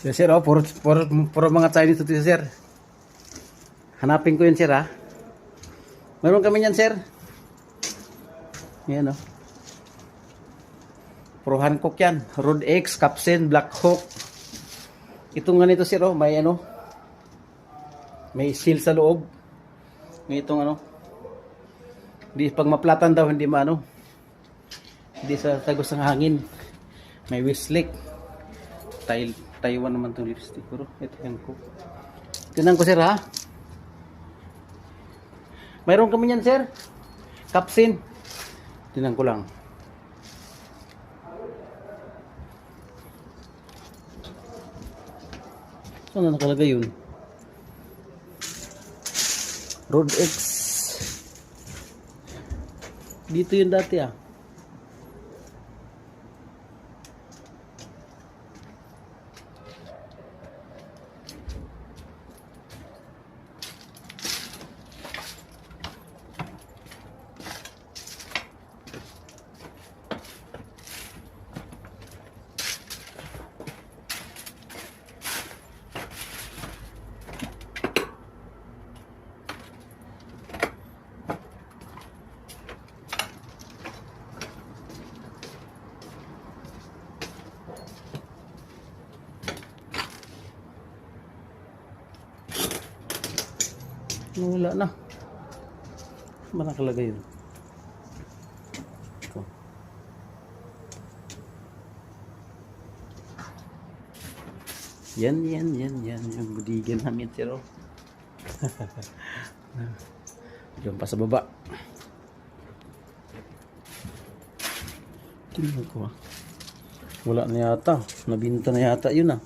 So, sir, oh, puro mga Chinese ito, sir. Hanapin ko yun, sir, ha. Meron kami yan, sir. Yan, oh. Puro Hancock yan. Rod X, Capsen, Black Hawk. Itong ganito, sir, oh, may ano. May seal sa loob. May itong ano. Hindi, pag maplatan daw, hindi maano. Hindi sa tagos ng hangin. May Westlake. Taiwan naman itong lipstick. Pero ito yan ko. Tinan ko, sir, ha. Mayroon kami yan, sir. Capsin. Tinan ko lang. Saan na nakalagay yun? Rod X. Dito yun dati, ah. Wala na. Saan nakalagay yun? Ito. Yan. Yung budigan namin, sir. Diyan pa sa baba. Tingnan ko, ah. Wala na yata. Nabinta na yata yun, ah.